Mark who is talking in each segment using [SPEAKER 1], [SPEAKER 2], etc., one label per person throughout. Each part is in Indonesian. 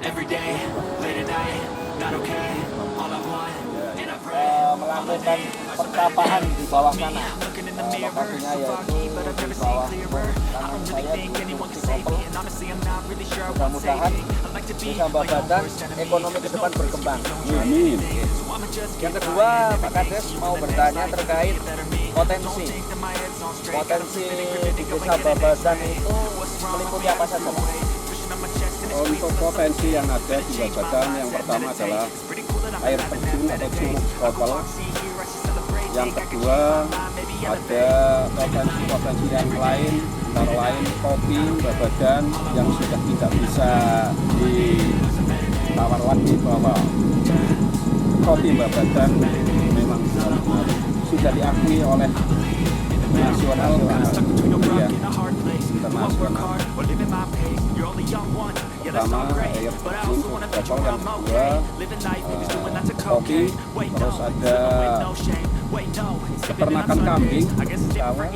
[SPEAKER 1] every day, late at night, not okay. All I want, and I pray.
[SPEAKER 2] Melakukan percapaan di bawah sana.
[SPEAKER 1] Looking in the mirror,
[SPEAKER 2] Lokasinya
[SPEAKER 1] so
[SPEAKER 2] yaitu
[SPEAKER 1] foggy, but I've never
[SPEAKER 2] di
[SPEAKER 1] seen
[SPEAKER 2] bawah
[SPEAKER 1] clearer. I
[SPEAKER 2] kanan
[SPEAKER 1] don't really
[SPEAKER 2] saya
[SPEAKER 1] think
[SPEAKER 2] di
[SPEAKER 1] anyone can
[SPEAKER 2] Kursi
[SPEAKER 1] save
[SPEAKER 2] Kopel.
[SPEAKER 1] me, and honestly, I'm not really sure what's
[SPEAKER 2] Mudah-mudahan
[SPEAKER 1] saving me. I like to be
[SPEAKER 2] bisa
[SPEAKER 1] my own
[SPEAKER 2] Babadan
[SPEAKER 1] worst enemy.
[SPEAKER 2] ekonomi ke depan berkembang.
[SPEAKER 3] Amin.
[SPEAKER 1] So I'ma just
[SPEAKER 2] Yang
[SPEAKER 1] get
[SPEAKER 2] kedua,
[SPEAKER 1] by, and
[SPEAKER 2] Pak Kades mau bertanya terkait potensi.
[SPEAKER 1] think that my head's on straight.
[SPEAKER 2] Potensi di Desa Babadan itu meliputi apa saja, Pak?
[SPEAKER 3] Untuk potensi yang ada di Babadan, yang pertama adalah air terjun atau curug Kopel. Yang kedua ada potensi-potensi yang lain, antara lain kopi Babadan yang sudah tidak bisa ditawar lagi, bahwa kopi Babadan memang benar-benar sudah diakui oleh nasional, ya, internasional. Pertama air terjun Kopel, yang kedua kopi, terus ada peternakan kambing sawah,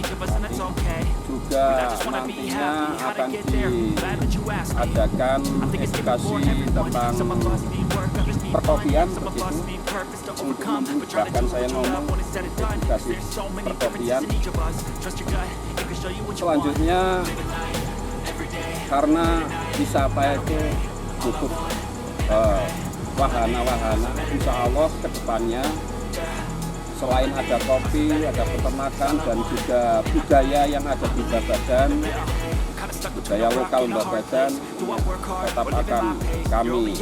[SPEAKER 3] juga nantinya akan diadakan edukasi tentang perkopian, begitu, untuk bahkan saya ngomong edukasi perkopian. Selanjutnya karena wisata itu butuh wahana-wahana, insya Allah ke depannya selain ada kopi, ada peternakan, dan juga budaya yang ada di Babadan, budaya lokal Babadan, tetap akan kami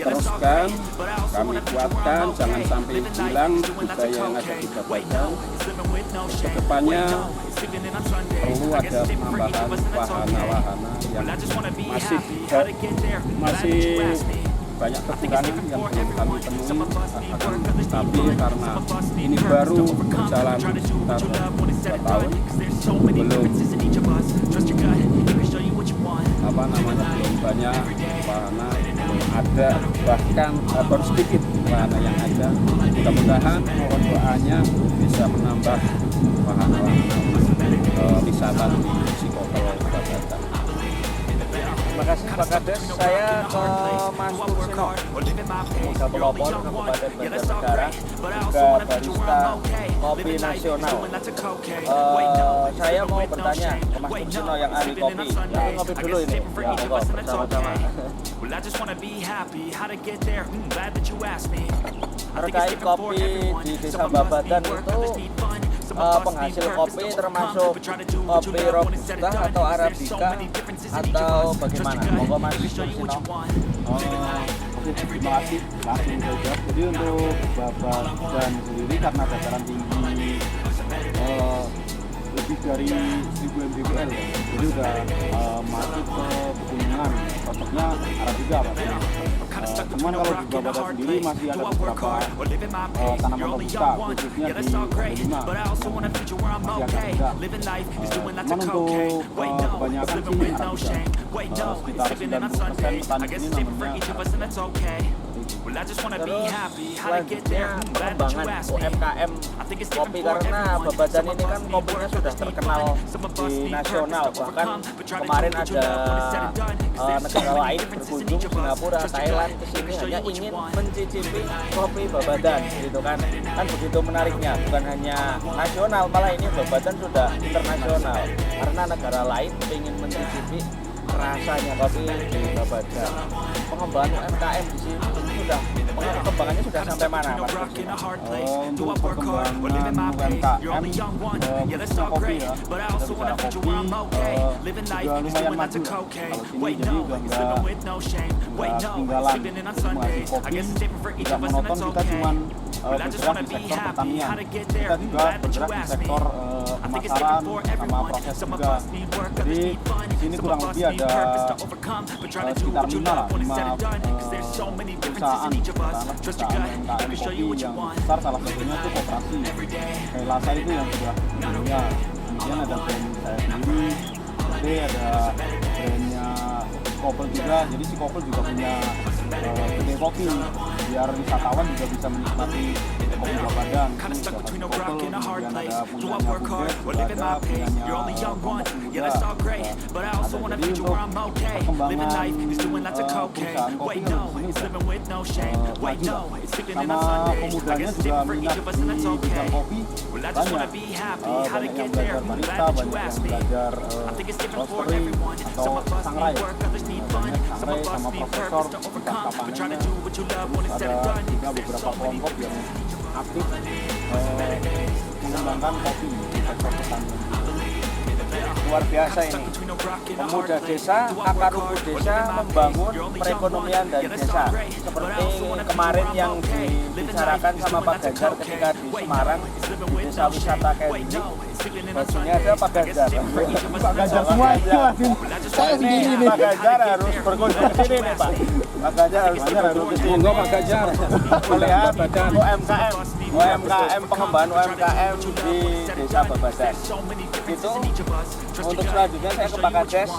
[SPEAKER 3] teruskan, kami kuatkan, jangan sampai hilang budaya yang ada di Babadan. Kedepannya perlu ada penambahan wahana-wahana yang masih banyak kekurangan yang belum kami temui, tapi karena ini baru berjalan sekitar 2 tahun, belum belum banyak wahana, belum ada, bahkan baru sedikit wahana yang ada. Mudah-mudahan mohon doanya bisa menambah wahana-wahana wisata di Sikopel Babadan.
[SPEAKER 2] Terima kasih Pak Kades. Saya ke Mas Tursino, Pengusaha Pelopor Kabupaten Banjarnegara, juga barista kopi nasional. Saya mau bertanya ke Mas Tursino yang ahli kopi. Tapi ngopi dulu ini, ya monggo bersama-sama. Terkait kopi di Desa Babadan itu, penghasil kopi termasuk kopi robusta atau arabica atau bagaimana? Monggo Mas Tursino.
[SPEAKER 3] Oke, terima kasih. Langsung saja. Jadi untuk Babadan sendiri karena dataran tinggi lebih dari 1000 mdpl ya. Jadi udah masuk ke pegunungan. Cocoknya arabica pastinya. Cuman kalau di Babadan sendiri masih ada beberapa tanaman robusta, khususnya di Delima masih agak rendah. Cuman untuk kebanyakan sih arabica, sekitar 90% petani ini namanya arabica.
[SPEAKER 2] Terus selanjutnya pengembangan UMKM kopi, karena Babadan ini kan kopinya sudah terkenal di nasional, bahkan kemarin ada negara lain berkunjung, Singapura, Thailand, ke sini hanya ingin mencicipi kopi Babadan gitu kan begitu menariknya, bukan hanya nasional, malah ini Babadan sudah internasional karena negara lain ingin mencicipi rasanya kopi di Babadan. Pengembangan UMKM di sini sudah, pengembangannya sudah sampai mana, Mas?
[SPEAKER 3] Untuk perkembangan UMKM khususnya kopi ya, kita bicara kopi juga lumayan maju ya. Kalau sini jadi udah nggak ketinggalan menghasil kopi, tidak monoton kita cuman bergerak di sektor pertanian, kita juga bergerak di sektor pemasaran sama proses juga. Jadi di sini kurang lebih ada sekitar 5 perusahaan UMKM kopi yang besar, salah satunya itu koperasi kayak Lasa itu yang sudah dunia. Kemudian ada brand saya sendiri, ada brandnya Sikopel juga, jadi Sikopel juga punya kedai kopi biar wisatawan juga bisa menikmati kopi Babadan. Jadi Sikopel, kemudian ada punyanya Budet, juga ada punyanya Kelompok Pemuda. Jadi untuk perkembangan perusahaan kopi kalau di sini udah maju lah. Sama pemudanya juga minat di bidang kopi banyak. Banyak yang belajar barista, banyak yang belajar roastery atau sangrai. Banyak sangrai sama profesor pasca panennya. Terus ada juga beberapa kelompok yang aktif mengembangkan kopi di sektor pertanian.
[SPEAKER 2] Luar biasa ini. Pemuda desa, akar rumput desa membangun perekonomian dari desa. Seperti kemarin yang dibicarakan sama Pak Ganjar ketika di Semarang, di desa wisata kayak ini. Bajunya ada Pak Ganjar.
[SPEAKER 3] Pak Ganjar semua jelasin. Saya sendiri nih.
[SPEAKER 2] Pak Ganjar harus berkunjung ke sini nih Pak. Pak Ganjar harus berkunjung ke sini.
[SPEAKER 4] Monggo Pak Ganjar.
[SPEAKER 2] Melihat UMKM, pengembangan UMKM di Desa Babadan. Itu untuk selanjutnya saya ke Pak Kades.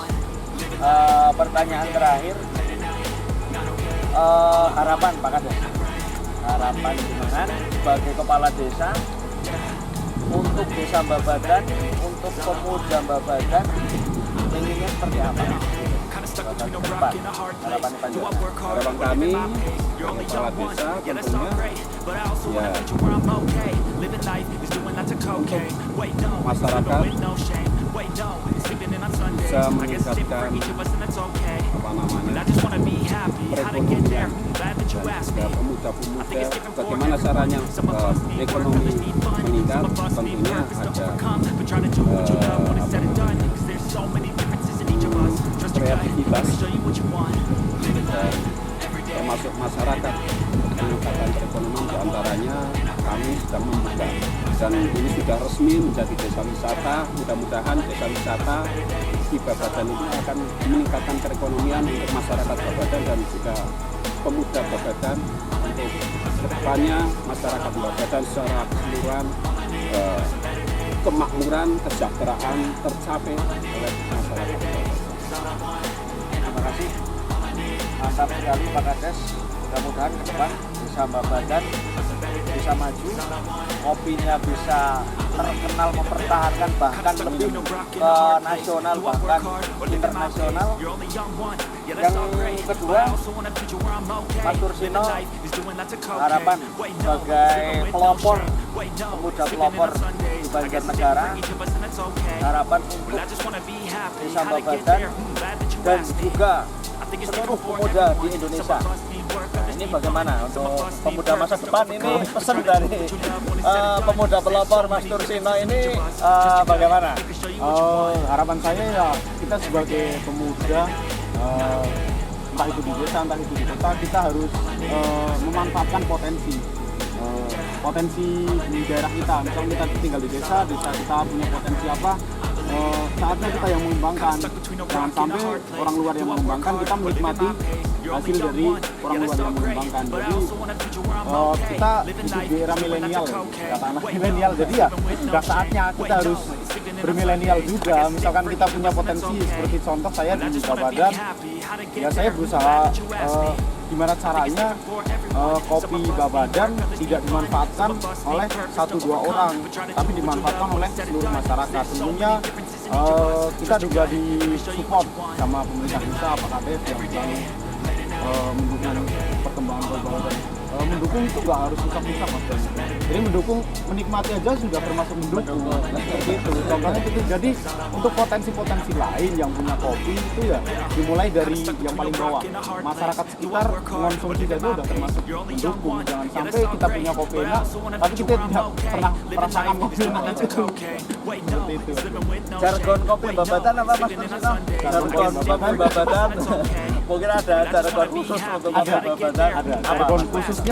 [SPEAKER 2] Pertanyaan terakhir, harapan Pak Kades, harapan jenengan sebagai kepala desa untuk Desa Babadan, untuk pemuda Babadan, inginnya seperti apa? Harapan panjenengan.
[SPEAKER 4] Harapan kami kepala desa tentunya ya untuk masyarakat bisa meningkatkan apa namanya perekonomian dan juga pemuda-pemuda, bagaimana caranya ekonomi meningkat, tentunya ada kreativitas dan termasuk masyarakat peningkatan perekonomian, diantaranya kami sedang membuka dan ini sudah resmi menjadi desa wisata. Mudah-mudahan desa wisata di Babadan ini akan meningkatkan perekonomian untuk masyarakat Babadan dan juga pemuda Babadan, untuk kedepannya masyarakat Babadan secara keseluruhan kemakmuran, kesejahteraan tercapai oleh masyarakat Babadan.
[SPEAKER 2] Terima kasih, mantap sekali Pak Kades. Mudah-mudahan ke depan Desa Babadan bisa maju, kopinya bisa terkenal, mempertahankan, bahkan lebih ke nasional, bahkan internasional. Yang kedua, Mas Tursino, harapan sebagai pelopor, pemuda pelopor di Banjarnegara, harapan untuk Desa Babadan dan juga seluruh pemuda di Indonesia. Nah, ini bagaimana untuk pemuda masa depan? Ini pesan dari pemuda pelopor Mas Tursino ini bagaimana?
[SPEAKER 3] Harapan saya ya kita sebagai pemuda, entah itu di desa, entah itu di kota, kita harus memanfaatkan potensi di daerah kita. Misalnya kita tinggal di desa kita punya potensi apa, saatnya kita yang mengembangkan. Jangan sampai orang luar yang mengembangkan, kita menikmati hasil dari orang luar yang mengembangkan. Jadi kita hidup di era milenial, kata anak milenial. Jadi ya sudah saatnya kita harus bermilenial juga. Misalkan kita punya potensi, seperti contoh saya di Babadan, ya saya berusaha gimana caranya kopi Babadan tidak dimanfaatkan oleh 1-2 orang, tapi dimanfaatkan oleh seluruh masyarakat. Tentunya kita juga disupport sama pemerintah desa, Pak Kades yang selalu mendukung perkembangan Babadan. Mendukung itu nggak harus susah-susah Mas. Jadi mendukung, menikmati aja sudah termasuk mendukung. Seperti itu. Contohnya itu. Jadi untuk potensi-potensi lain yang punya kopi itu ya dimulai dari yang paling bawah. Masyarakat sekitar mengonsumsi saja udah termasuk mendukung. Jangan sampai kita punya kopi enak, tapi kita tidak pernah merasakan kopi enak itu. Seperti itu.
[SPEAKER 2] Jargon kopi Babadan apa Mas Tursino? Jargon kopi Babadan. Mungkin ada jargon khusus untuk kopi Babadan.
[SPEAKER 3] Ada jargon khususnya.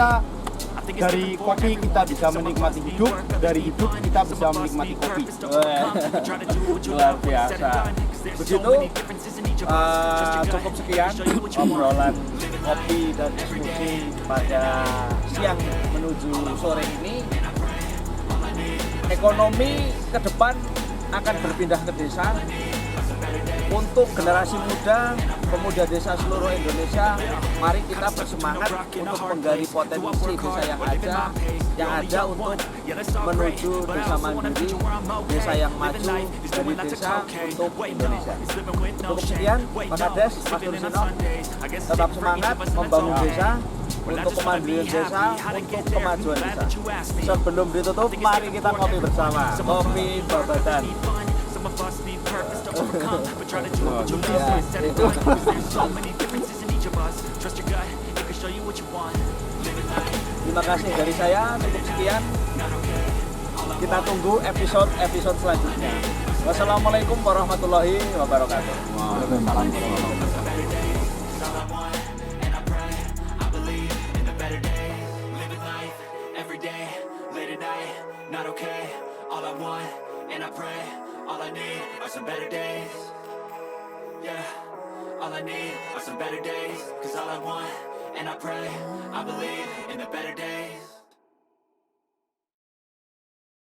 [SPEAKER 3] Dari kopi kita bisa menikmati hidup, dari hidup kita bisa menikmati kopi.
[SPEAKER 2] Luar biasa. Begitu, cukup sekian obrolan kopi dan diskusi pada siang menuju sore ini. Ekonomi ke depan akan berpindah ke desa. Untuk generasi muda, pemuda desa seluruh Indonesia, mari kita bersemangat untuk menggali potensi desa yang ada untuk menuju desa mandiri, desa yang maju dari desa untuk Indonesia. Cukup sekian, Mas Ades, Mas Tursino, tetap semangat membangun desa, untuk kemandirian desa, untuk kemajuan desa. Sebelum ditutup, mari kita ngopi bersama, kopi babatan. Terima kasih dari saya, cukup sekian. Kita tunggu episode selanjutnya. Wassalamualaikum warahmatullahi wabarakatuh.
[SPEAKER 1] Not okay, all I want, and I pray, all I need are some better days. Yeah, all I need are some better days. Cause all I want, and I pray, I believe in the better days.